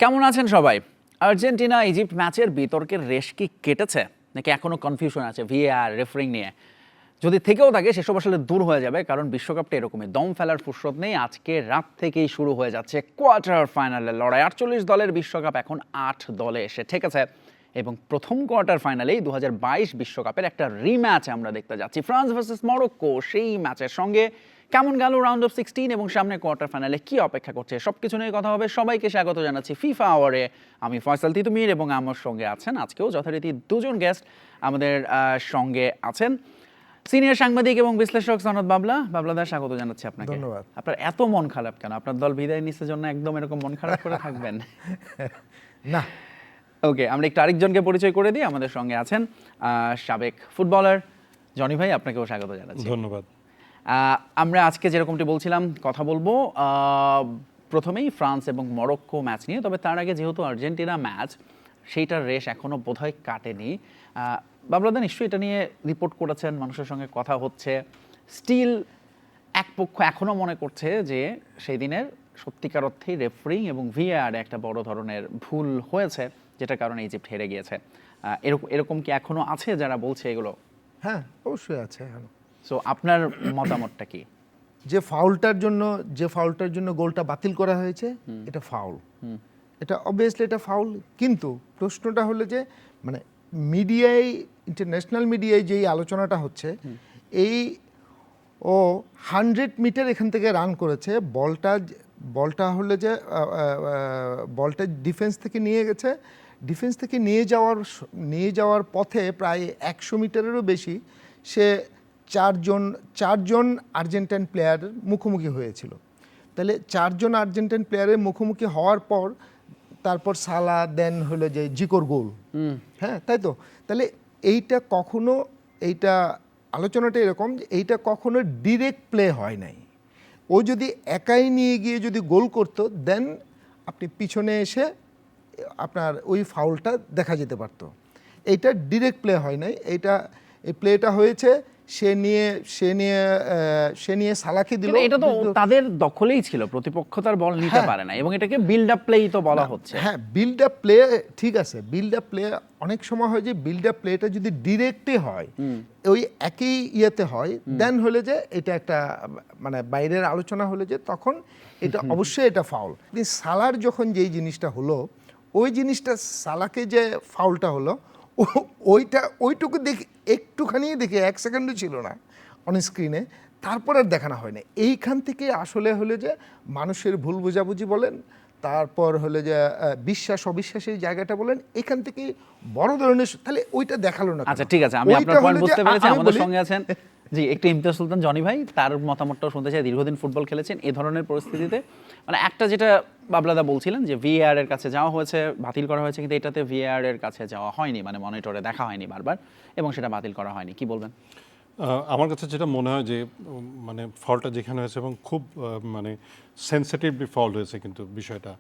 কেমন আছেন সবাই? আর্জেন্টিনা ইজিপ্ট ম্যাচের বিতর্কের রেশ কি কেটেছে নাকি এখনো কনফিউশন আছে ভিএআর রেফারিং নিয়ে? যদি থেকেও থাকে সেসব আসলে দূর হয়ে যাবে, কারণ বিশ্বকাপটা এরকমই, দম ফেলার ফুরসত নেই। আজকে রাত থেকেই শুরু হয়ে যাচ্ছে কোয়ার্টার ফাইনালের লড়াই। 48 দলের বিশ্বকাপ এখন 8 দলে এসে ঠেকেছে এবং প্রথম কোয়ার্টার ফাইনালেই 2022 বিশ্বকাপের একটা রিম্যাচ আমরা দেখতে যাচ্ছি, ফ্রান্স ভার্সেস মরক্কো। সেই ম্যাচের সঙ্গে কেমন গেল রাউন্ড অফ 16 এবং সামনে কোয়ার্টার ফাইনালে কি অপেক্ষা করছে, সবকিছু নিয়ে কথা হবে। সবাইকে স্বাগত জানাচ্ছি ফিফা আওয়ারে। আমি ফয়সাল তিতুমির এবং আমার সঙ্গে আছেন আজকেও যথারীতি দুজন গেস্ট। আমাদের সঙ্গে আছেন সিনিয়র সাংবাদিক এবং বিশ্লেষক সনদ বাবলা। বাবলাদা, স্বাগত জানাচ্ছি আপনাকে। ধন্যবাদ। আপনার এত মন খারাপ কেন? আপনার দল বিদায় নিচ্ছে জন্য একদম এরকম মন খারাপ করে থাকবেন? না। ওকে, আমরা একটু আরেকজনকে পরিচয় করে দিই। আমাদের সঙ্গে আছেন সাবেক ফুটবলার জনি ভাই, আপনাকেও স্বাগত জানাচ্ছি। ধন্যবাদ। আমরা আজকে যেরকমটি বলছিলাম কথা বলবো প্রথমেই ফ্রান্স এবং মরক্কো ম্যাচ নিয়ে। তবে তার আগে যেহেতু আর্জেন্টিনা ম্যাচ, সেইটার রেশ এখনও বোধহয় কাটেনি। বাবলাদা নিশ্চয়ই এটা নিয়ে রিপোর্ট করেছেন, মানুষের সঙ্গে কথা হচ্ছে। স্টিল এক পক্ষ এখনও মনে করছে যে সেই দিনের সত্যিকার অর্থেই রেফারিং এবং ভিএআর একটা বড় ধরনের ভুল হয়েছে, যেটার কারণে ইজিপ্ট হেরে গিয়েছে। এরকম কি এখনো আছে যারা বলছে এগুলো? হ্যাঁ, অবশ্যই আছে। সো আপনার মতামতটা কি? যে ফাউলটার জন্য গোলটা বাতিল করা হয়েছে, এটা ফাউল। এটা অবভিয়াসলি এটা ফাউল। কিন্তু প্রশ্নটা হলো যে মানে মিডিয়ায়, ইন্টারন্যাশনাল মিডিয়ায় যেই আলোচনাটা হচ্ছে, এই ও 100 মিটার এখান থেকে রান করেছে, বলটা হলো যে বলটা ডিফেন্স থেকে নিয়ে গেছে। ডিফেন্স থেকে নিয়ে যাওয়ার পথে প্রায় 100 মিটারেরও বেশি সে চারজন আর্জেন্টাইন প্লেয়ারের মুখোমুখি হয়েছিল। তাহলে চারজন আর্জেন্টাইন প্লেয়ারের মুখোমুখি হওয়ার পর তারপর সালা দেন হলো যে জিকোর গোল। হ্যাঁ, তাই তো? তাহলে এইটা আলোচনাটা এরকম যে এইটা কখনো ডিরেক্ট প্লে হয় নাই। ও যদি একাই নিয়ে গিয়ে যদি গোল করতো, দেন আপনি পিছনে এসে আপনার ওই ফাউলটা দেখা যেতে পারতো। এইটা ডিরেক্ট প্লে হয় নাই। এই প্লেটা হয়েছে সে নিয়ে সালাকে দিল। এটা তো তাদের দখলেই ছিল, প্রতিপক্ষ তার বল নিতে পারে না এবং এটাকে বিল্ড আপ প্লেই তো বলা হচ্ছে। হ্যাঁ, বিল্ড আপ প্লে ঠিক আছে। বিল্ড আপ প্লে অনেক সময় হয় যে বিল্ড আপ প্লেটা যদি ডিরেক্টে হয়, ওই একই ইয়েতে হয়, দেন হলে যে এটা একটা মানে বাইরের আলোচনা হলে যে তখন এটা অবশ্যই এটা ফাউল। কিন্তু সালার যখন যেই জিনিসটা হলো, ওই জিনিসটা সালাকে যে ফাউলটা হলো, ওইটুকু দেখে একটুখানি দেখে 1 সেকেন্ডও ছিল না অন স্ক্রিনে, তারপর আর দেখানো হয় না। এইখান থেকে আসলে হলে যে মানুষের ভুল বোঝাবুঝি বলেন, তারপর হলে যে বিশ্বাস অবিশ্বাসের জায়গাটা বলেন, এখান থেকে বড় ধরনের তাহলে ওইটা দেখালো না। আচ্ছা, ঠিক আছে, আমি আপনার পয়েন্ট বুঝতে পেরেছি। আমাদের সঙ্গে আছেন জি একটু ইমতিয়াজ সুলতান জনি ভাই, তার মতামতটাও শুনতে চাই। দীর্ঘদিন ফুটবল খেলেছেন, এই ধরনের পরিস্থিতিতে মানে একটা যেটা বাবলাদা বলছিলেন যে ভিএআর এর কাছে যাওয়া হয়েছে, বাতিল করা হয়েছে, কিন্তু এটাতে ভিএআর এর কাছে যাওয়া হয়নি, মানে মনিটরে দেখা হয়নি বারবার এবং সেটা বাতিল করা হয়নি। কি বলবেন? আমার কাছে যেটা মনে হয় যে মানে ফলটা যেখানে হয়েছে এবং খুব মানে সেন্সিটিভলি ফল হয়েছে, কিন্তু বিষয়টা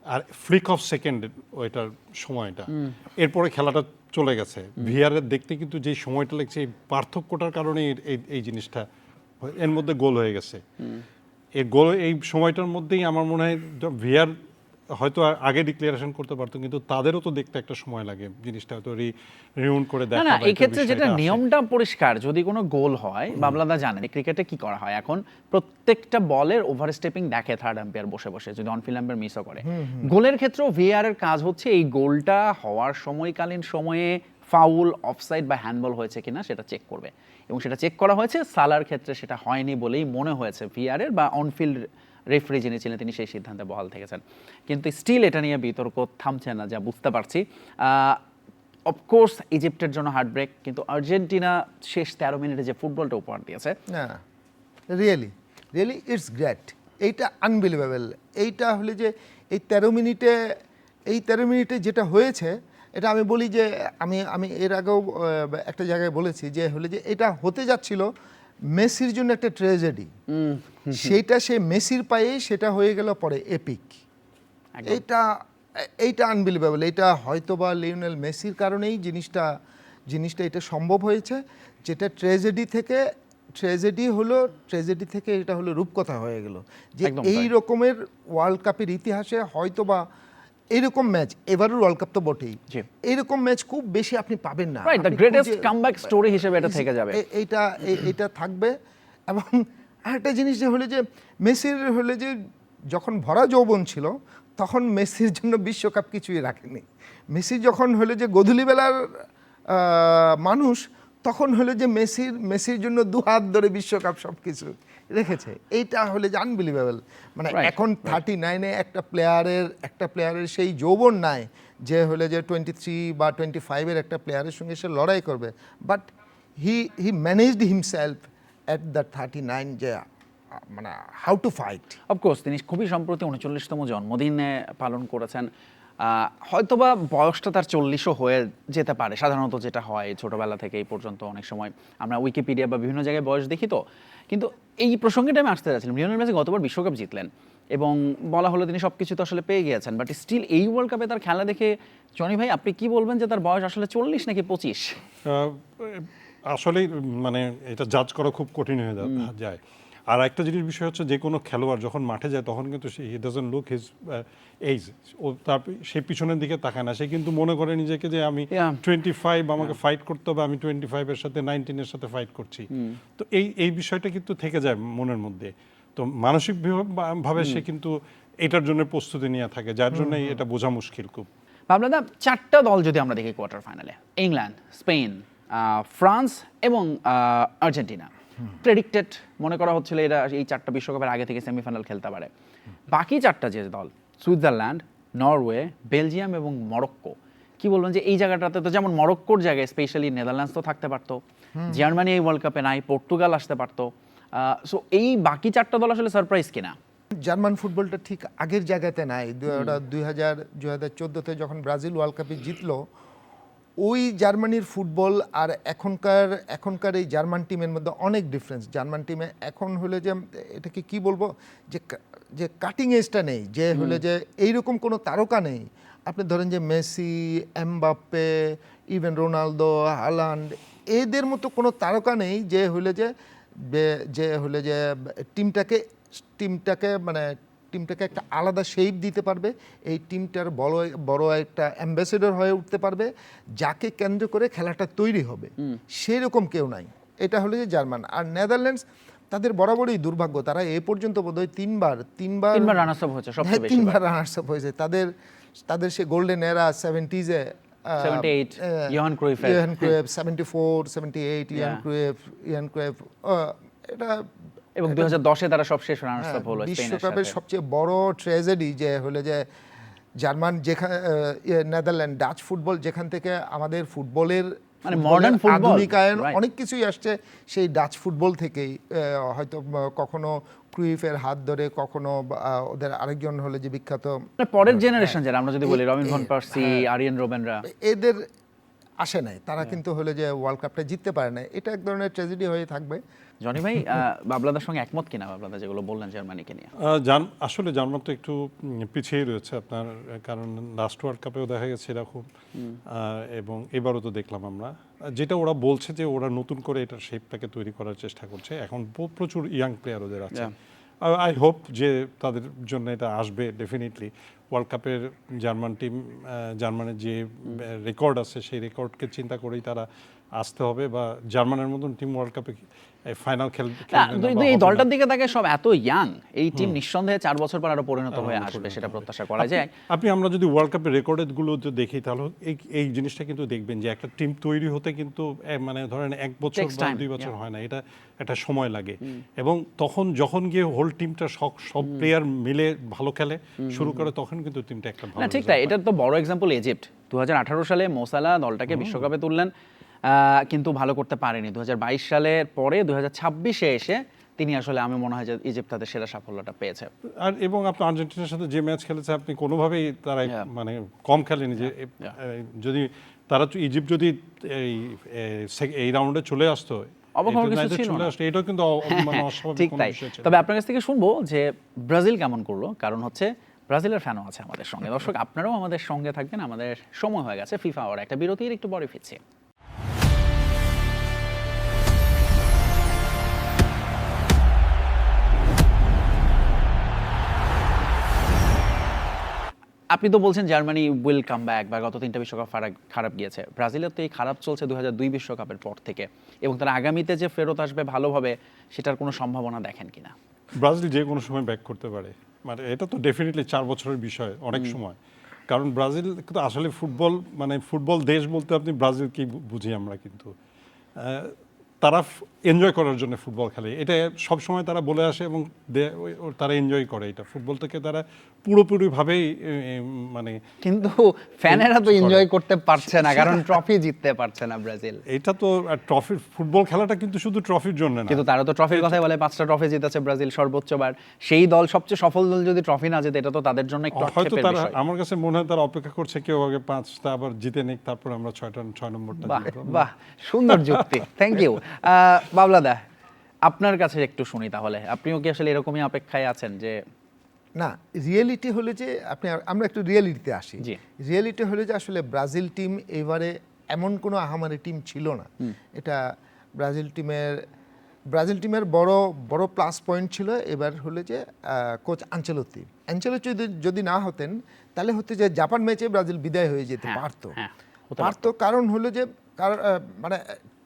আর ফ্লিক অফ সেকেন্ড ওইটার সময়টা, এরপরে খেলাটা চলে গেছে। ভিআরের দেখতে কিন্তু যে সময়টা লাগছে, এই পার্থক্যটার কারণে এই জিনিসটা এর মধ্যে গোল হয়ে গেছে। এই সময়টার মধ্যেই আমার মনে হয় ভিআর হয়তো আগে ডিক্লারেশন করতে পারতো, কিন্তু তাদেরও তো দেখতে একটা সময় লাগে জিনিসটা, হয়তো রিউন্ড করে দেখা। না, এই ক্ষেত্রে যেটা নিয়মটা পরিষ্কার, যদি কোনো গোল হয়, বাবলাদা জানেন ক্রিকেটে কি করা হয় এখন, প্রত্যেকটা বলের ওভারস্টেপিং দেখে থার্ড আম্পায়ার বসে বসে, যদি অন ফিল্ড আম্পায়ার মিসও করে। গোলের ক্ষেত্রেও ভিআর এর কাজ হচ্ছে এই গোলটা হওয়ার সময়কালীন সময়ে ফাউল, অফসাইড বা হ্যান্ডবল হয়েছে কিনা সেটা চেক করবে এবং সেটা চেক করা হয়েছে। সালার ক্ষেত্রে সেটা হয়নি বলেই মনে হয়েছে ভিআর এর, বা অনফিল্ড রেফারি যিনি ছিলেন তিনি সেই সিদ্ধান্তে বহাল থেকেছেন। কিন্তু স্টিল এটা নিয়ে বিতর্ক থামছে না, যা বুঝতে পারছি। অফকোর্স ইজিপ্টের জন্য হার্টব্রেক, কিন্তু আর্জেন্টিনা শেষ 13 মিনিটে যে ফুটবলটা উপহার দিয়েছে, না রিয়েলি ইটস গ্রেট। এইটা আনবিলিভেবল। এইটা হলে যে এই 13 মিনিটে যেটা হয়েছে, এটা আমি বলি যে আমি এর আগেও একটা জায়গায় বলেছি যে হলে যে এটা হতে যাচ্ছিল মেসির জন্য একটা ট্র্যাজেডি। সে মেসির পায়ে সেটা হয়ে গেল পরে এপিক। এইটা আনবিলিভেবল। এটা হয়তো বা লিওনেল মেসির কারণেই জিনিসটা এটা সম্ভব হয়েছে, যেটা ট্র্যাজেডি থেকে এটা হলো রূপকথা হয়ে গেল। যে এই রকমের ওয়ার্ল্ড কাপের ইতিহাসে হয়তো বা এইরকম ম্যাচ এবারের ওয়ার্ল্ড কাপ তো বটেই, জি। এইরকম ম্যাচ খুব বেশি আপনি পাবেন না। রাইট, দ্য আপনি গ্রেটেস্ট খুঁজে- কামব্যাক স্টোরি হিসেবে এটা থেকে যাবে। এইটা থাকবে। এবং আরেকটা জিনিস যে হলে যে মেসির হলে যে যখন ভরা যৌবন ছিল তখন মেসির জন্য বিশ্বকাপ কিছুই রাখেনি। মেসি যখন হলে যে গধূলিবেলার মানুষ তখন হলে যে মেসির জন্য দু হাত ধরে বিশ্বকাপ সব কিছু রেখেছে। এইটা হলে যে আনবিলিভেবল। মানে Right, এখন 39-এ একটা প্লেয়ারের সেই যৌবন নাই যে হলে যে 23 বা 25-এর একটা প্লেয়ারের সঙ্গে সে লড়াই করবে। But he managed himself at the 39 যে মানে হাউ টু ফাইট। অফকোর্স তিনি খুবই সম্প্রতি 39তম জন্মদিনে পালন করেছেন। হয়তোবা বয়সটা তার 40ও হয়ে যেতে পারে, সাধারণত যেটা হয় ছোটবেলা থেকে এই পর্যন্ত। অনেক সময় আমরা উইকিপিডিয়া বা বিভিন্ন জায়গায় বয়স দেখি তো। কিন্তু এই প্রসঙ্গটা আমি আসতে যাচ্ছিলাম, লিওনেল মেসি গতবার বিশ্বকাপ জিতলেন এবং বলা হলো তিনি সব কিছু তো আসলে পেয়ে গিয়েছেন, বাট স্টিল এই ওয়ার্ল্ড কাপে তার খেলা দেখে জনি ভাই আপনি কি বলবেন যে তার বয়স আসলে 40 নাকি 25? আসলেই মানে এটা জাজ করা খুব কঠিন হয়ে যায়। আর একটা জিনিস বিষয় হচ্ছে যে কোনো খেলোয়াড় যখন মাঠে যায় তখন কিন্তু he doesn't look his age, ও তার সেই পিছনের দিকে তাকায় না। সে কিন্তু মনে করে নিজেকে যে আমি 25, আমাকে ফাইট করতে হবে, আমি 25-এর সাথে 19-এর সাথে ফাইট করছি। তো এই বিষয়টা কিন্তু থেকে যায় মনের মধ্যে। তো মানসিক ভাবে সে কিন্তু এটার জন্য প্রস্তুতি নিয়ে থাকে, যার জন্য এটা বোঝা মুশকিল খুব। ভাবলাম 4টা দল যদি আমরা দেখি কোয়ার্টার ফাইনালে, ইংল্যান্ড, স্পেন, ফ্রান্স এবং আর্জেন্টিনা, প্রেডিক্টেড মনে করা হচ্ছিল এরা এই 4টা বিশ্বকাপের আগে থেকে সেমিফাইনাল খেলতে পারে। বাকি 4টা যে দল, সুইজারল্যান্ড, নরওয়ে, বেলজিয়াম এবং মরক্কো, কি বলবেন যে এই জায়গাটাতে তো যেমন মরক্কোর জায়গায় স্পেশালি নেদারল্যান্ডস তো থাকতে পারতো, জার্মানি এই ওয়ার্ল্ড কাপে নাই, পর্তুগাল আসতে পারতো। সো এই বাকি 4টা দল আসলে সারপ্রাইজ কিনা? জার্মান ফুটবলটা ঠিক আগের জায়গাতে নাই। 2014-তে যখন ব্রাজিল ওয়ার্ল্ড কাপে জিতলো, ওই জার্মানির ফুটবল আর এখনকার এই জার্মান টিমের মধ্যে অনেক ডিফারেন্স। জার্মান টিমে এখন হলে যে এটাকে কি বলবো যে কাটিং এজটা নেই, যে হলে যে এইরকম কোনো তারকা নেই। আপনি ধরেন যে Messi, Mbappe, even Ronaldo, Haaland, এদের মতো কোনো তারকা নেই যে হলে যে টিমটাকে একটা আলাদা শেপ দিতে পারবে, এই টিমটার বড় একটা অ্যাম্বাসেডর হয়ে উঠতে পারবে, যাকে কেন্দ্র করে খেলাটা তৈরি হবে, সেরকম কেউ নাই। এটা হলো যে জার্মান। আর নেদারল্যান্ডস তাদের বরাবরই দুর্ভাগ্য, তারা এ পর্যন্ত বোধহয় তিনবার রানার্স আপ হয়েছে, সবচেয়ে বেশি তিনবার রানার্স আপ হয়েছে। তাদের সে গোল্ডেন এরা 70s-এ 78 ইয়োহান ক্রুইফ, 74, 78 ইয়ান ক্রুইফ, এটা এবং 2010-এ তারা সবশেষ রানার্স আপ হলো স্পেনের বিশ্বকাপের সাথে। সবচেয়ে বড় ট্র্যাজেডি যে হলো যে জার্মান যেখানে নেদারল্যান্ড, ডাচ ফুটবল যেখান থেকে আমাদের ফুটবলের মানে modern football, আধুনিকায়ন right. অনেক কিছুই আসছে সেই ডাচ ফুটবল থেকেই। হয়তো কখনো ক্রুইফের হাত ধরে, কখনো ওদের আরেকজন হলে যে বিখ্যাত পরের জেনারেশন যারা আমরা যদি বলি রবিন ভন পার্সি, আরিয়েন রোবেনরা, এদের আসে নাই, তারা কিন্তু হলে যে ওয়ার্ল্ড কাপটা জিততে পারে না। এটা এক ধরনের ট্র্যাজেডি হয়ে থাকবে। জনি ভাই বাবলাদার সঙ্গে একমত কিনা, বাবলাদা যেগুলো বললেন জার্মানিকে নিয়ে? আসলে জার্মান তো একটু পিছিয়ে রয়েছে আপনার, কারণ লাস্ট ওয়ার্ল্ড কাপেও দেখা গেছে এরকম, এবং এবারও তো দেখলাম আমরা। যেটা ওরা বলছে যে ওরা নতুন করে এটার শেপটাকে তৈরি করার চেষ্টা করছে, এখন প্রচুর ইয়াং প্লেয়ার ওদের আছে। আই হোপ যে তাদের জন্য এটা আসবে ডেফিনেটলি। ওয়ার্ল্ড কাপের জার্মানের যে রেকর্ড আছে সেই রেকর্ডকে চিন্তা করেই তারা আসতে হবে, বা জার্মানের মতন টিম ওয়ার্ল্ড কাপে ফাইনাল এই দলটার দিকে তাকে সব এত ইয়াং, এই টিম নিঃসন্দেহে 4 বছর পর আরো পরিণত হয়ে আসবে, সেটা প্রত্যাশা করা যায়। আমরা যদি ওয়ার্ল্ড কাপের রেকর্ডগুলো দেখি তাহলে এই জিনিসটা কিন্তু দেখবেন যে একটা টিম তৈরি হতে কিন্তু মানে ধরেন 1 বছর বা 2 বছর হয় না, এটা একটা সময় লাগে। এবং যখন গিয়ে হোল টিমটা সব প্লেয়ার মিলে ভালো খেলে শুরু করে, তখন কিন্তু টিমটা একটা ভালো। ঠিক তাই, এটার তো বড় এক্সাম্পল ইজিপ্ট। 2018 সালে মোসালা দলটাকে বিশ্বকাপে তুললেন, কিন্তু ভালো করতে পারেনি। 2022 সালের পরে 2026-এ এসে তিনি আসলে, আমি মনে হয় যে ইজিপ্ট তাদের সেরা সাফল্যটা পেয়েছে। আর এবং আপনি আর্জেন্টিনার সাথে যে ম্যাচ খেলেছে, আপনি কোনোভাবেই তারা মানে কম খেলেনি। যে যদি তারা ইজিপ্ট যদি এই রাউন্ডে চলে আসতো, এটাও কিন্তু ঠিক তাই। তবে আপনার কাছ থেকে শুনবো যে ব্রাজিল কেমন করলো, কারণ হচ্ছে ব্রাজিলের ফ্যানও আছে আমাদের সঙ্গে। দর্শক আপনারাও আমাদের সঙ্গে থাকবেন। আমাদের সময় হয়ে গেছে ফিফা আওয়ার, একটা বিরতির একটু পরে ফিরছি। আপনি তো বলছেন জার্মানি উইল কাম ব্যাক, বা গত 3টা বিশ্বকাপ খারাপ গিয়েছে। ব্রাজিলের তো এই খারাপ চলছে 2002 বিশ্বকাপের পর থেকে, এবং তারা আগামীতে যে ফেরত আসবে ভালোভাবে সেটার কোনো সম্ভাবনা দেখেন কিনা? ব্রাজিল যে কোনো সময় ব্যাক করতে পারে, মানে এটা তো ডেফিনেটলি 4 বছরের বিষয়, অনেক সময়। কারণ ব্রাজিল কিন্তু আসলে ফুটবল, মানে ফুটবল দেশ বলতে আপনি ব্রাজিলকেই বুঝি আমরা, কিন্তু তারা এনজয় করার জন্য ফুটবল খেলে, এটা সব সময় তারা বলে আসে, এবং তারা এনজয় করে এটা ফুটবলটাকে, তারা পুরোপুরিভাবেই মানে। কিন্তু ফ্যানেরা তো এনজয় করতে পারছে না, কারণ ট্রফি জিততে পারছে না ব্রাজিল। এটা তো ট্রফি, ফুটবল খেলাটা কিন্তু শুধু ট্রফির জন্য না। কিন্তু তারা তো ট্রফির কথাই বলে, 5টা ট্রফি জিতেছে ব্রাজিল সর্বোচ্চবার। সেই দল, সবচেয়ে সফল দল, যদি ট্রফি না জেতে, এটা তো তাদের জন্য একটু হয়তো আক্ষেপের তারা, বিষয়। আমার কাছে মনে হয় তারা অপেক্ষা করছে কেউ আগে 5টা আবার জিতে নিক, তারপর আমরা 6 নম্বরটা বাহ জিতবো। বাহ, সুন্দর যুক্তি, থ্যাংক ইউ। বাবলাদা, আপনার কাছে একটু শুনি তাহলে, আপনিও কি আসলে এরকমই অপেক্ষায় আছেন যে? না, রিয়েলিটি হলো যে আমরা একটু রিয়েলিটিতে আসি। জি। রিয়েলিটি হলো যে আসলে ব্রাজিল টিম এবারে এমন কোনো আহামারি টিম ছিল না। এটা ব্রাজিল টিমের বড় বড় প্লাস পয়েন্ট ছিল এবার হলো যে কোচ আনচেলত্তি যদি না হতেন, তাহলে হতে যে জাপান ম্যাচে ব্রাজিল বিদায় হয়ে যেতে পারতো। পারতো, কারণ হলো যে মানে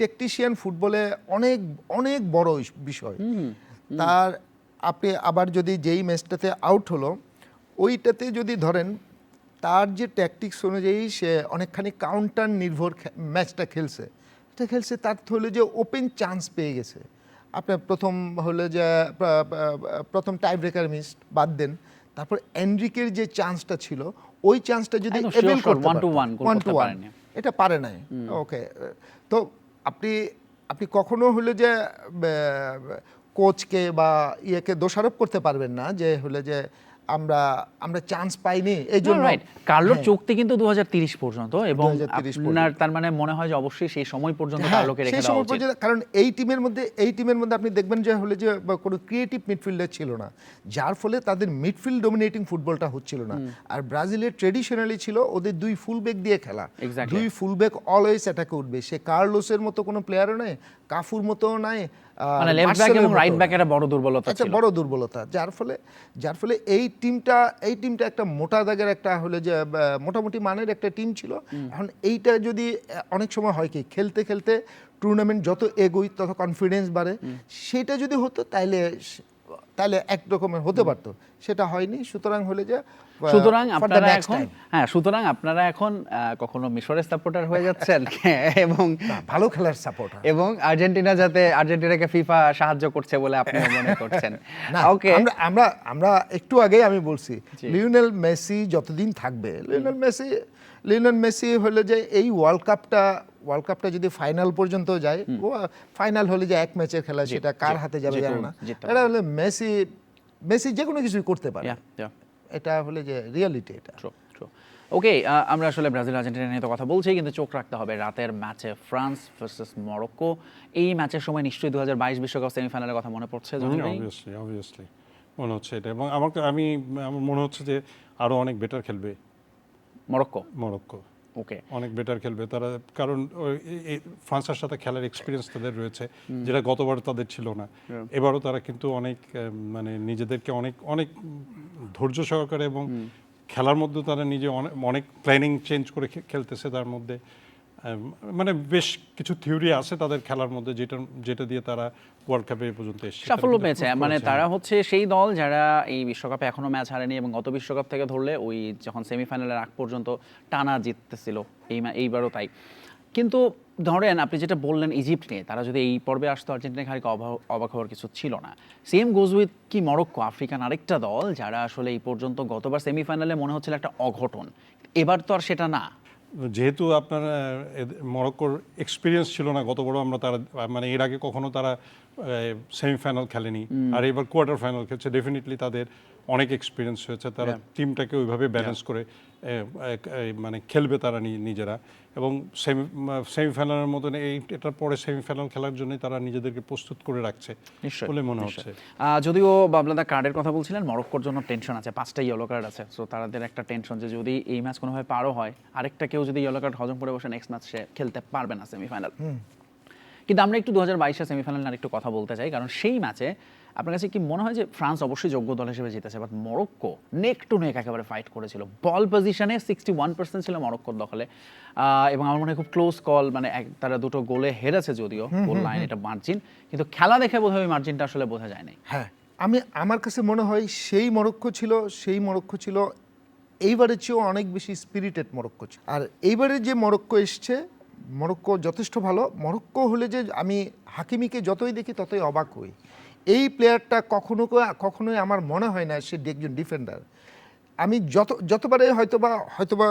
টেকনিশিয়ান ফুটবলে অনেক অনেক বড় বিষয়। তার আপনি আবার যদি যেই ম্যাচটাতে আউট হলো, ওইটাতে যদি ধরেন তার যে ট্যাকটিক্স অনুযায়ী সে অনেকখানি কাউন্টার নির্ভর ম্যাচটা খেলছে, তার হলো যে ওপেন চান্স পেয়ে গেছে। আপনার প্রথম টাই ব্রেকার মিস বাদ দেন, তারপর এনরিকের যে চান্সটা ছিল, ওই চান্সটা যদি এভেল করতে পারতো, 1-1 এটা পারে নাই। ওকে, তো আপনি কখনো হলো যে কোচকে বা ইয়েকে দোষারোপ করতে পারবেন না যে হলো যে আমরা চান্স পাইনি এই জন্য। কার্লোর চুক্তি কিন্তু 2030 পর্যন্ত, এবং আপনার তার মানে মনে হয় যে অবশ্যই সেই সময় পর্যন্ত কার্লোকে রেখে দেওয়া উচিত। কারণ এই টিমের মধ্যে আপনি দেখবেন যে হলো যে কোনো ক্রিয়েটিভ মিডফিল্ডার ছিল না, যার ফলে তাদের মিডফিল্ড ডমিনেটিং ফুটবলটা হচ্ছিল না। আর ব্রাজিলের ট্রেডিশনালি ছিল ওদের 2 ফুলব্যাক দিয়ে খেলা, 2 ফুলব্যাক অলওয়েজ অ্যাটাকে উঠবে। সে কার্লোসের মতো কোনো প্লেয়ারও নাই, কাফুর মতো নাই, মানে লেফট ব্যাক এবং রাইট ব্যাকের বড় দুর্বলতা ছিল, বড় দুর্বলতা, যার ফলে এই টিমটা একটা মোটা দাগের একটা হলে যে মোটামুটি মানের একটা টিম ছিল। এখন এইটা যদি অনেক সময় হয় কি, খেলতে খেলতে টুর্নামেন্ট যত এগোই তত কনফিডেন্স বাড়ে, সেটা যদি হতো তাহলে একরকমের হতে পারতো, সেটা হয়নি। সুতরাং আপনারা এখন কখনো মিশরের সাপোর্টার হয়ে যাচ্ছেন এবং ভালো খেলার সাপোর্টার, এবং আর্জেন্টিনাকে ফিফা সাহায্য করছে বলে আপনি মনে করছেন? ওকে, আমরা একটু আগে আমি বলছি লিওনেল মেসি যতদিন থাকবে, লিওনেল মেসি হলো যে এই ওয়ার্ল্ড কাপটা যদি ফাইনাল পর্যন্ত যায়, ফাইনাল হলে যে এক ম্যাচের খেলা, সেটা কার হাতে যাবে জানে না। এটা হলে মেসি যে কোনো কিছুই করতে পারে, এটা হলে যে রিয়েলিটি। এটা ওকে, আমরা আসলে ব্রাজিল আর্জেন্টিনা নিয়ে তো কথা বলছি, কিন্তু চোখ রাখতে হবে রাতের ম্যাচে, ফ্রান্স ভার্সেস মরক্কো। এই ম্যাচের সময় নিশ্চয়ই 2022 বিশ্বকাপ সেমিফাইনালের কথা মনে পড়ছে। অবভিয়াসলি মনে হচ্ছে এটা, এবং আমার মনে হচ্ছে যে আরো অনেক বেটার খেলবে মরক্কো। ওকে, অনেক বেটার খেলবে তারা, কারণ ফ্রান্সের সাথে খেলার এক্সপিরিয়েন্স তাদের রয়েছে, যেটা গতবার তাদের ছিল না। এবারও তারা কিন্তু অনেক মানে নিজেদেরকে অনেক ধৈর্য সহকারে এবং খেলার মধ্যে তারা নিজে অনেক প্ল্যানিং চেঞ্জ করে খেলতেছে। তার মধ্যে মানে বেশ কিছু থিওরি আছে তাদের খেলার মধ্যে, যেটা দিয়ে তারা ওয়ার্ল্ড কাপে পর্যন্ত এসেছে, সাফল্য পেয়েছে। মানে তারা হচ্ছে সেই দল যারা এই বিশ্বকাপে এখনো ম্যাচ হারেনি, এবং গত বিশ্বকাপ থেকে ধরলে ওই যখন সেমিফাইনালের আগ পর্যন্ত টানা জিততেছিল, এইবারও তাই। কিন্তু ধরেন আপনি যেটা বললেন ইজিপ্ট নিয়ে, তারা যদি এই পর্বে আসতো, আর্জেন্টিনা খানিক অবাক হওয়ার কিছু ছিল না। সেম গোজ উইথ কি মরক্কো, আফ্রিকান আরেকটা দল যারা আসলে এই পর্যন্ত গতবার সেমিফাইনালে মনে হচ্ছিল একটা অঘটন, এবার তো আর সেটা না। যেহেতু আপনার মরক্কোর এক্সপিরিয়েন্স ছিল না গতবারও, তারা মানে এর আগে কখনো তারা সেমিফাইনাল খেলেনি, আর এবার কোয়ার্টার ফাইনাল খেলছে, ডেফিনেটলি তাদের অনেক এক্সপিরিয়েন্স হয়েছে। তারা টিমটাকে ওইভাবে ব্যালেন্স করে মানে খেলবে তারা নিজেরা, এবং সেমিফাইনালের মতন এটার পরে সেমিফাইনাল খেলার জন্য তারা নিজেদেরকে প্রস্তুত করে রাখছে বলে মনে হচ্ছে। যদিও বাবলাদা কার্ডের কথা বলছিলেন, মরক্কোর জন্য টেনশন আছে, 5টা ইয়েলো কার্ড আছে, সো তাদের একটা টেনশন যে যদি এই ম্যাচ কোনোভাবে পারও হয়, আরেকটা কেউ যদি ইয়েলো কার্ড হজম করে বসে, নেক্সট ম্যাচ সে খেলতে পারবে না সেমিফাইনাল। কিন্তু আমরা একটু 2022-এর সেমিফাইনাল নিয়ে আরেকটু কথা বলতে চাই, কারণ সেই ম্যাচে আপনার কাছে কি মনে হয় যে ফ্রান্স অবশ্যই যোগ্য দল হিসেবে জিতেছে, বাট মরক্কো নেক টু নেক একেবারে ফাইট করেছিল, বল পজিশনে 61% ছিল মরক্কোর দখলে, এবং আমার মনে হয় খুব ক্লোজ কল, মানে তারা দুটো গোলে হেরেছে যদিও, গোল লাইন এটা মার্জিন, কিন্তু খেলা দেখে বোধহয় ওই মার্জিনটা আসলে বোঝা যায় নাই। হ্যাঁ, আমার কাছে মনে হয় সেই মরক্কো ছিল এইবারের চেয়েও অনেক বেশি স্পিরিটেড মরক্কো ছিল। আর এইবারে যে মরক্কো এসছে, মরক্কো যথেষ্ট ভালো। মরক্কো হলে যে আমি হাকিমিকে যতই দেখি ততই অবাক হই। এই প্লেয়ারটা কখনোই আমার মনে হয় না সে একজন ডিফেন্ডার। আমি যতবারে হয়তোবা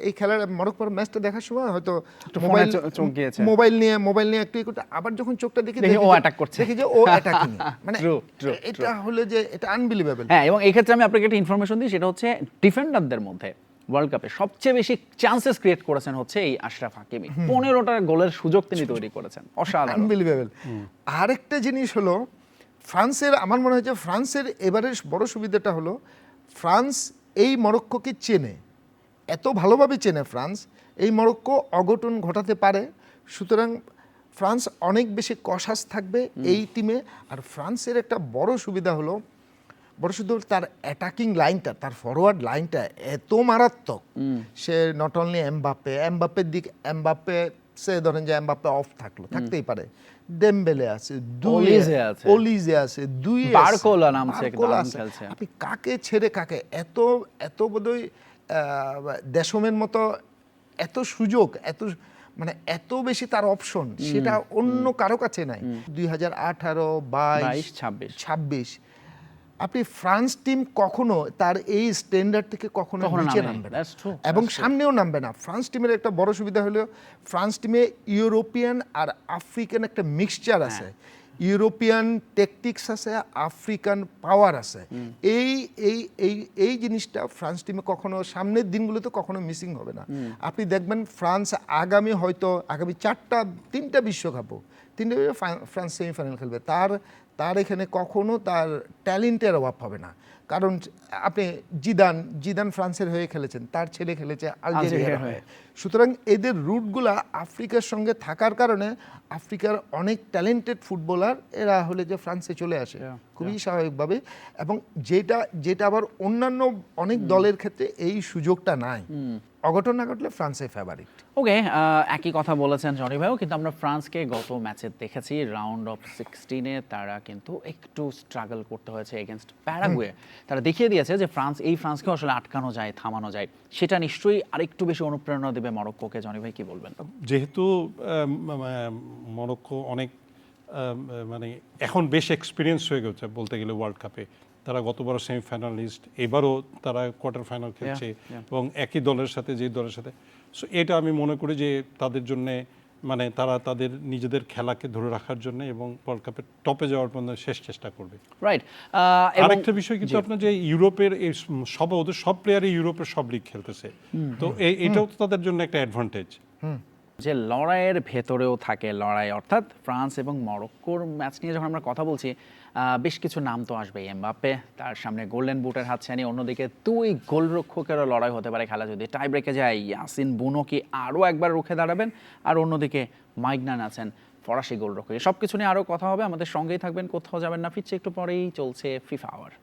এই খেলার মরক্কোর ম্যাচটা দেখার সময় হয়তো মোবাইল নিয়ে একটু করতে, আবার যখন চোখটা দেখি ও অ্যাটাক করছে, দেখি যে ও অ্যাটাকিং, মানে এটা হলে যে এটা আনবিলিভেবল। হ্যাঁ, এবং এই ক্ষেত্রে আমি আপনাকে একটা ইনফরমেশন দিই, সেটা হচ্ছে ডিফেন্ডারদের মধ্যে ওয়ার্ল্ড কাপে সবচেয়ে বেশি চান্সেস ক্রিয়েট করেছেন হচ্ছে এই আশরাফ হাকিমি। 15টা গোলের সুযোগ তিনি তৈরি করেছেন, অসাধারণ, আনবিলিভেবল। আরেকটা জিনিস হলো ফ্রান্সের, আমার মনে হয় যে ফ্রান্সের এবারের বড় সুবিধাটা হলো ফ্রান্স এই মরক্কোকে চেনে, এত ভালোভাবে চেনে ফ্রান্স, এই মরক্কো অঘটন ঘটাতে পারে। সুতরাং ফ্রান্স অনেক বেশি কশাস থাকবে এই টিমে। আর ফ্রান্সের একটা বড় সুবিধা হলো তার অ্যাটাকিং লাইনটা, তার ফরওয়ার্ড লাইনটা এত মারাত্মক। সে নট অনলি এমবাপ্পের দিক, সে ধরেন যে এমবাপ্পে অফ থাকতেই পারে, ডেমবেলে আছে, ওলিজে আছে, বারকোলা নামছে, আপনি কাকে ছেড়ে কাকে, এত বোধহয় দেশমের মতো এত সুযোগ, মানে এত বেশি তার অপশন, সেটা অন্য কারো কাছে নাই। 2018, 22, 26 আপনি ফ্রান্স টিম কখনো তার এই স্ট্যান্ডার্ড থেকে কখনো নিচে নামবে না, এবং সামনেও নামবে না। ফ্রান্স টিমের একটা বড় সুবিধা হলো ফ্রান্স টিমে ইউরোপিয়ান আর আফ্রিকান একটা মিক্সচার আছে, ইউরোপিয়ান টেকটিক্স আছে, আফ্রিকান পাওয়ার আছে। এই জিনিসটা ফ্রান্স টিমে কখনো সামনের দিনগুলোতে কখনো মিসিং হবে না। আপনি দেখবেন ফ্রান্স আগামী 3টা বিশ্বকাপও ফ্রান্স সেমিফাইনাল খেলবে, তার এখানে কখনো তার ট্যালেন্টের অভাব হবে না। কারণ আপনি জিদান ফ্রান্সের হয়ে খেলেছেন, তার ছেলে খেলেছে আলজেরিয়ার হয়ে। সুতরাং এদের রুটগুলা আফ্রিকার সঙ্গে থাকার কারণে আফ্রিকার অনেক ট্যালেন্টেড ফুটবলার এরা হলে যে ফ্রান্সে চলে আসে খুবই স্বাভাবিকভাবে, এবং যেটা আবার অন্যান্য অনেক দলের ক্ষেত্রে এই সুযোগটা নাই। অঘটন না ঘটলে ফ্রান্সের ফেভারিট। ওকে, একই কথা বলেছেন জনি ভাইও, কিন্তু আমরা ফ্রান্সকে গত ম্যাচে দেখেছি রাউন্ড অফ 16-এ তারা কিন্তু একটু স্ট্রাগল করতে হয়েছে এগেনস্ট প্যারাগুয়ে। তারা দেখিয়ে দিয়েছে যে ফ্রান্সকে আসলে আটকানো যায়, থামানো যায়। সেটা নিশ্চয়ই আরেকটু বেশি অনুপ্রেরণা দেবে মরক্কোকে। জনি ভাই কি বলবেন? যেহেতু মরক্কো অনেক মানে এখন বেশ এক্সপিরিয়েন্স হয়ে গেছে বলতে গেলে ওয়ার্ল্ড কাপে, তারা গতবার সেমিফাইনালিস্ট, এবারও তারা কোয়ার্টার ফাইনাল খেলছে এবং একই দলের সাথে সো এটা আমি মনে করি যে তাদের জন্য, মানে তারা তাদের নিজেদের খেলাকে ধরে রাখার জন্য এবং ওয়ার্ল্ড কাপের টপে যাওয়ার পর্যন্ত শেষ চেষ্টা করবে। রাইট। আরেকটা বিষয় কিন্তু আপনার যে ইউরোপের ওদের সব প্লেয়ারই ইউরোপের সব লিগ খেলতেছে, তো এটাও তো তাদের জন্য একটা অ্যাডভান্টেজ। যে লড়াইয়ের ভেতরেও থাকে লড়াই, অর্থাৎ ফ্রান্স এবং মরক্কোর ম্যাচ নিয়ে যখন আমরা কথা বলছি, বেশ কিছু নাম তো আসবে। এমবাপ্পে, তার সামনে গোল্ডেন বুটের হাতছানি, অন্যদিকে 2 গোলরক্ষকেরও লড়াই হতে পারে খেলা যদি টাই ব্রেকে যায়। ইয়াসিন বুনো কি আরও একবার রুখে দাঁড়াবেন, আর অন্যদিকে মাইগনান আছেন ফরাসি গোলরক্ষক। সব কিছু নিয়ে আরও কথা হবে, আমাদের সঙ্গেই থাকবেন, কোথাও যাবেন না। ফিরছে একটু পরেই, চলছে ফিফা আওয়ার।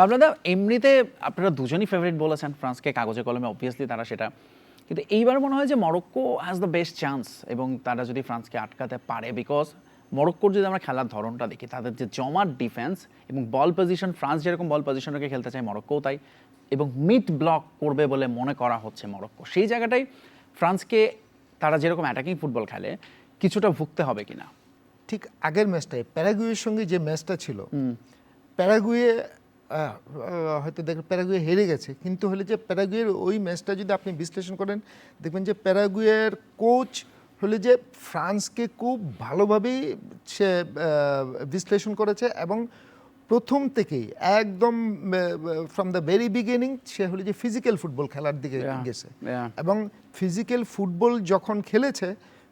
আপনারা এমনিতে আপনারা দুজনই ফেভারিট বলেছেন ফ্রান্সকে, কাগজে কলমে অবভিয়াসলি তারা সেটা, কিন্তু এইবার মনে হয় যে Morocco has the best chance, এবং তারা যদি ফ্রান্সকে আটকাতে পারে, বিকজ মরক্কোর যদি আমরা খেলার ধরনটা দেখি, তাদের যে জমাট ডিফেন্স এবং বল পজিশন, ফ্রান্স যেরকম বল পজিশনকে খেলতে চায় মরক্কোও তাই, এবং মিড ব্লক করবে বলে মনে করা হচ্ছে মরক্কো। সেই জায়গাটাই ফ্রান্সকে তারা যেরকম অ্যাটাকিং ফুটবল খেলে কিছুটা ভুগতে হবে কিনা। ঠিক আগের ম্যাচটায় প্যারাগুয়ের সঙ্গে যে ম্যাচটা ছিল, প্যারাগুয়ে হয়তো দেখবেন প্যারাগুয়ে হেরে গেছে, কিন্তু হলে যে প্যারাগুয়ের ওই ম্যাচটা যদি আপনি বিশ্লেষণ করেন, দেখবেন যে প্যারাগুয়ের কোচ হলে যে ফ্রান্সকে খুব ভালোভাবেই সে বিশ্লেষণ করেছে, এবং প্রথম থেকেই একদম ফ্রম দ্য ভেরি বিগিনিং সে হলে যে ফিজিক্যাল ফুটবল খেলার দিকে গেছে, এবং ফিজিক্যাল ফুটবল যখন খেলেছে,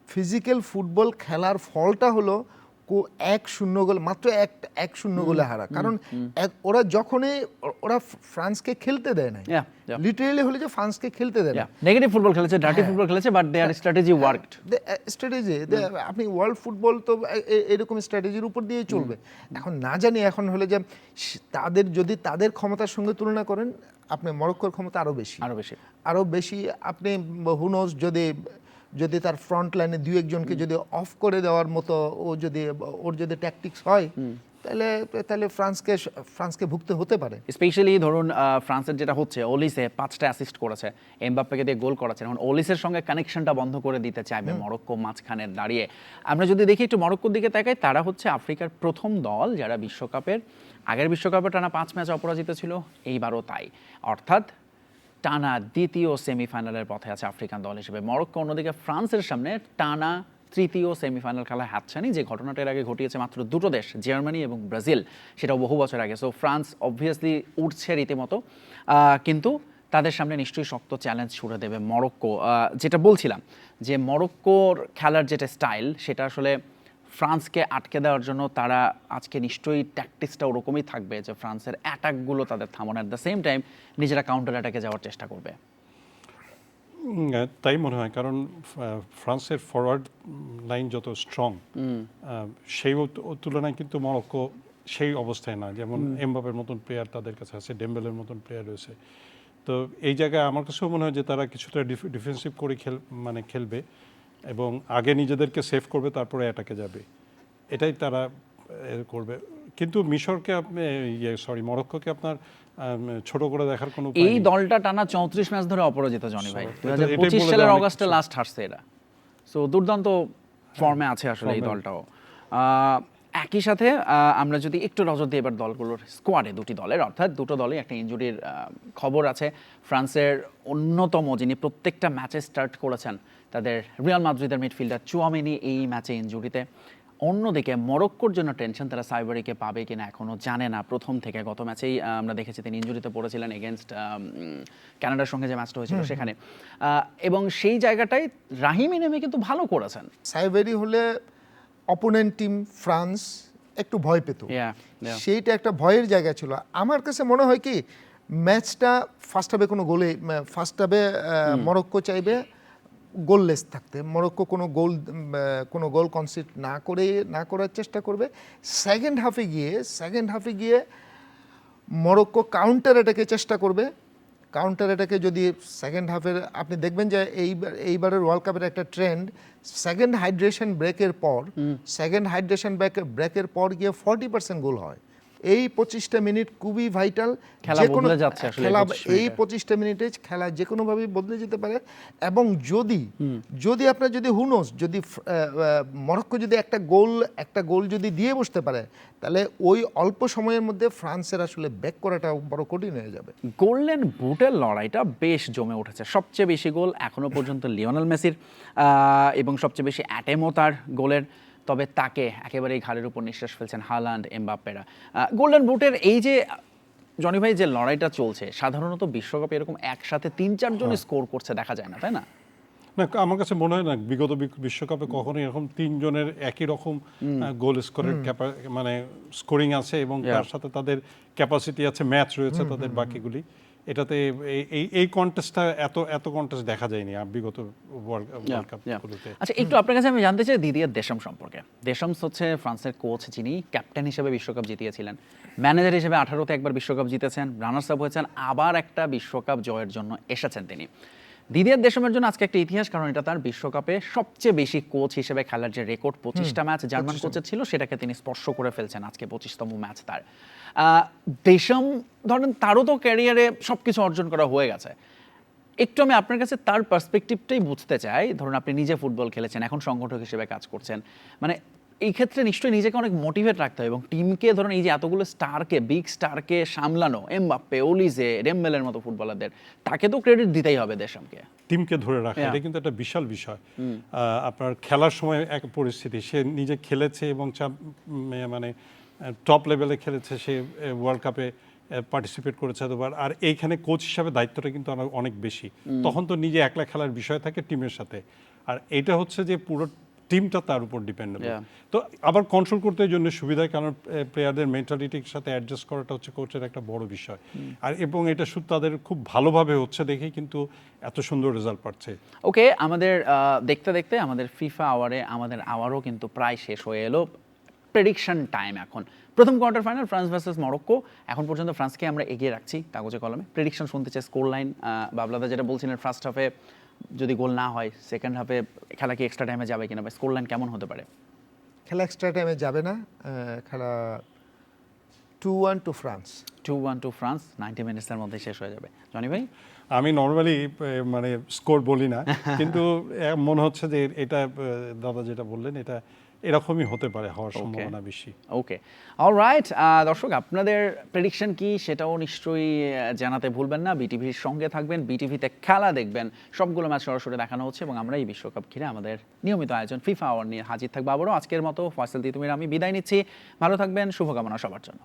ফিজিক্যাল ফুটবল খেলার ফলটা হলো 1-0 গোল, মাত্র 1-0 গোলে হারা। কারণ ওরা যখনই ওরা ফ্রান্সকে খেলতে দেয় না, Yeah, yeah. লিটারেলি হলে যে ফ্রান্সকে খেলতে দেয় না, নেগেটিভ ফুটবল খেলেছে, ডার্টি ফুটবল খেলেছে, but their strategy worked. Strategy আপনি ওয়ার্ল্ড ফুটবল তো এরকম স্ট্র্যাটেজির উপর দিয়ে চলবে। এখন না জানি এখন হলে যে তাদের যদি তাদের ক্ষমতার সঙ্গে তুলনা করেন, আপনি মরক্কোর ক্ষমতা আরো বেশি। আপনি হুনোস যদি তার ফ্রন্ট লাইনে 2-1 জনকে যদি অফ করে দেওয়ার মতো ওর যদি ট্যাকটিক্স হয়, তাহলে ফ্রান্সকে ভুগতে হতে পারে। স্পেশালি ধরুন ফ্রান্সের যেটা হচ্ছে, ওলিসে 5টা অ্যাসিস্ট করেছে, এমবাপ্পেকে দিয়ে গোল করাচ্ছে, এখন ওলিসের সঙ্গে কানেকশনটা বন্ধ করে দিতে চাইবে মরক্কো মাঝখানে দাঁড়িয়ে। আমরা যদি দেখি একটু মরক্কোর দিকে তাকাই, তারা হচ্ছে আফ্রিকার প্রথম দল যারা আগের বিশ্বকাপে টানা 5 ম্যাচ অপরাজিত ছিল, এইবারও তাই, অর্থাৎ টানা দ্বিতীয় সেমিফাইনালের পথে আছে আফ্রিকান দল হিসেবে। মরক্কো অন্যদিকে ফ্রান্সের সামনে টানা তৃতীয় সেমিফাইনাল খেলা হাতছানি, যে ঘটনাটা এর আগে ঘটিয়েছে মাত্র দুটো দেশ, জার্মানি এবং ব্রাজিল, সেটাও বহু বছর আগে। সো ফ্রান্স অবভিয়াসলি উঠছে রীতিমতো, কিন্তু তাদের সামনে নিশ্চয়ই শক্ত চ্যালেঞ্জ ছুড়ে দেবে মরক্কো। যেটা বলছিলাম যে মরক্কোর খেলার যেটা স্টাইল, সেটা আসলে ফ্রান্সকে আটকে দেওয়ার জন্য তারা আজকে নিশ্চয়ই ট্যাকটিক্সটা ওরকমই থাকবে যে ফ্রান্সের অ্যাটাকগুলো তাদের থামানো, অ্যাট দ্য সেম টাইম নিজেরা কাউন্টার অ্যাটাকে যাওয়ার চেষ্টা করবে। তাই মনে হয়, কারণ ফ্রান্সের ফরওয়ার্ড লাইন যত স্ট্রং, সেই তুলনায় কিন্তু মরক্কো সেই অবস্থায় না। যেমন এমবাপের মতন প্লেয়ার তাদের কাছে আছে, ডেম্বেলের মতন প্লেয়ার রয়েছে। তো এই জায়গায় আমার কাছেও মনে হয় যে তারা কিছুটা ডিফেন্সিভ করে খেলবে এবং আগে নিজেদেরকে সেভ করবে, তারপরে অ্যাটাকে যাবে, এটাই তারা করবে। কিন্তু মিশরকে মরক্কোকে আপনার ছোট করে দেখার কোনো উপায় এই নেই। দলটা টানা 34 ম্যাচ ধরে অপরাজিত, জনি ভাই। এটাই 2025 বলে সালের দেওয়া অগাস্টে লাস্ট হারছে এরা। সো দুর্দান্ত ফর্মে আছে আসলে এই দলটাও। একই সাথে আমরা যদি একটু নজর দিই এবার দলগুলোর স্কোয়াডে, দুটি দলের, অর্থাৎ দুটো দলে একটা ইনজুরির খবর আছে। ফ্রান্সের অন্যতম যিনি প্রত্যেকটা ম্যাচে স্টার্ট করেছেন, তাদের রিয়াল মাদ্রিদের মিডফিল্ডার চুয়ামেনি এই ম্যাচে ইনজুরিতে। অন্যদিকে মরক্কোর জন্য টেনশন, তারা সাইবারিকে পাবে কিনা এখনও জানে না প্রথম থেকে। গত ম্যাচেই আমরা দেখেছি তিনি ইনজুরিতে পড়েছিলেন এগেনস্ট কানাডার সঙ্গে যে ম্যাচটা হয়েছিল সেখানে, এবং সেই জায়গাটায় রাহিমি নেমে কিন্তু ভালো করেছেন। সাইবারি হলে অপোনেন্ট টিম ফ্রান্স একটু ভয় পেত, সেইটা একটা ভয়ের জায়গা ছিল। আমার কাছে মনে হয় কি ম্যাচটা ফার্স্ট হাফে মরক্কো চাইবে গোললেস থাকতে, মরক্কো কোনো গোল কনসিড না করার চেষ্টা করবে। সেকেন্ড হাফে গিয়ে মরক্কো কাউন্টার অ্যাটাকে চেষ্টা করবে। কাউন্টার অ্যাটাকে যদি সেকেন্ড হাফের, আপনি দেখবেন যে এইবারের ওয়ার্ল্ড কাপের একটা ট্রেন্ড, সেকেন্ড হাইড্রেশন ব্রেকের পর গিয়ে 40% গোল হয়। এই 25টা মিনিট খুবই ভাইটাল। খেলা বদলে যাচ্ছে আসলে এই 25টা মিনিটে খেলা যে কোনোভাবেই বদলে যেতে পারে। এবং যদি আপনার যদি মরক্কো যদি একটা গোল যদি দিয়ে বসতে পারে, তাহলে ওই অল্প সময়ের মধ্যে ফ্রান্সের আসলে ব্যাক করাটা বড় কঠিন হয়ে যাবে। গোল্ডেন বুটের লড়াইটা বেশ জমে উঠেছে। সবচেয়ে বেশি গোল এখনো পর্যন্ত লিওনেল মেসির, এবং সবচেয়ে বেশি অ্যাটেমও তার গোলের। তবে তাকে একেবারেই ঘাড়ের উপর নিঃশ্বাস ফেলছেন হালান্ড, এমবাপ্পেরা। গোল্ডেন বুটের এই যে জনি ভাই যে লড়াইটা চলছে, সাধারণত বিশ্বকাপে এরকম একসাথে 3-4 জন স্কোর করছে দেখা যায় না, তাই না? না, আমার কাছে মনে হয় না বিগত বিশ্বকাপে কখনোই এরকম 3 জনের একই রকম গোল স্কোরের মানে স্কোরিং আছে, এবং তার সাথে তাদের ক্যাপাসিটি আছে, ম্যাচ রয়েছে তাদের বাকিগুলি। এটাতে এই কন্টেস্টটা এত কন্টেস্ট দেখা যায়নি বিগত ওয়ার্ল্ড কাপগুলোতে। আচ্ছা, একটু আপনার কাছে আমি জানতে চাই দিদিয়ার দেশাম সম্পর্কে। দেশামস হচ্ছে ফ্রান্সের কোচ, যিনি ক্যাপ্টেন হিসেবে বিশ্বকাপ জিতিয়েছিলেন, ম্যানেজার হিসেবে 18তে একবার বিশ্বকাপ জিতেছেন, রানার্স আপ হয়েছেন, আবার একটা বিশ্বকাপ জয়ের জন্য এসেছেন তিনি। দিদিয়ার দেশামের জন্য আজকে একটা ইতিহাস, কারণ এটা তার বিশ্বকাপে সবচেয়ে বেশি কোচ হিসেবে খেলার যে রেকর্ড, 25টা ম্যাচ জার্মান কোচের ছিল, সেটাকে তিনি স্পর্শ করে ফেলছেন আজকে, 25তম ম্যাচ তার। দেশাম ধরেন তারও তো ক্যারিয়ারে সবকিছু অর্জন করা হয়ে গেছে। একটু আমি আপনার কাছে তার পার্সপেক্টিভটাই বুঝতে চাই। ধরুন আপনি নিজে ফুটবল খেলেছেন, এখন সংগঠক হিসেবে কাজ করছেন, মানে এই ক্ষেত্রে নিশ্চয়ই নিজেকে অনেক মোটিভেট রাখতে হয়, এবং টিমকে ধরুন এই যে এতগুলো বিগ স্টারকে সামলানো, এমবাপ্পে, ওলিসে, ডেম্বেলের মতো ফুটবলারদের, তাকে তো ক্রেডিট দিতেই হবে দেশামকে। টিমকে ধরে রাখা এটা কিন্তু একটা বিশাল বিষয়। আপনার খেলার সময় এক পরিস্থিতি, সে নিজে খেলেছে এবং মানে টপ লেভেলে খেলেছে, সে ওয়ার্ল্ড কাপে পার্টিসিপেট করেছে এতবার, আর এইখানে কোচ হিসাবে দায়িত্বটা কিন্তু অনেক বেশি। তখন তো নিজে একলা খেলার বিষয় থাকে টিমের সাথে, আর এটা হচ্ছে যে পুরো টিমটা তার উপর ডিপেন্ডেবল। Yeah. তো আবার কন্ট্রোল করতে এই জন্য সুবিধা, কারণ প্লেয়ারদের মেন্টালিটির সাথে অ্যাডজাস্ট করাটা হচ্ছে কোচের একটা বড় বিষয়। আর এবং এটা শুধু তাদের খুব ভালোভাবে হচ্ছে দেখেই কিন্তু এত সুন্দর রেজাল্ট পাচ্ছে। ওকে, আমাদের দেখতে দেখতে আমাদের ফিফা আওয়ারে আমাদের আওয়ারও কিন্তু প্রায় শেষ হয়ে এলো। প্রেডিকশন টাইম এখন। প্রথম quarter final France versus Morocco. এখন পর্যন্ত ফ্রান্সকে আমরা এগিয়ে রাখছি কাগজে কলমে। প্রেডিকশন শুনতে চাই, স্কোর লাইন। বাবলাদা যেটা বলছিলেন, ফার্স্ট হাফে যদি গোল না হয়, সেকেন্ড হাফে খেলা কি এক্সট্রা টাইমে যাবে কিনা, বা স্কোর লাইন কেমন হতে পারে? খেলা এক্সট্রা টাইমে যাবে না, খেলা 2-1 টু ফ্রান্স। 2-1 টু ফ্রান্স, 90 মিনিটসের মধ্যে শেষ হয়ে যাবে। জনি ভাই? আমি নর্মালি মানে স্কোর বলি না, কিন্তু মনে হচ্ছে যে এটা দাদা যেটা বললেন এটা এরকমই হতে পারে, হওয়ার সম্ভাবনা বেশি। ওকে, অলরাইট। দর্শক, আপনাদের প্রেডিকশন কি সেটাও নিশ্চয়ই জানাতে ভুলবেন না। বিটিভির সঙ্গে থাকবেন, বিটিভিতে খেলা দেখবেন, সবগুলো ম্যাচ সরাসরি দেখানো হচ্ছে এবং আমরা এই বিশ্বকাপ ঘিরে আমাদের নিয়মিত আয়োজন ফিফা আওয়ার নিয়ে হাজির থাকবো আবারও। আজকের মতো ফয়সাল তিতুমির আমি বিদায় নিচ্ছি। ভালো থাকবেন, শুভকামনা সবার জন্য।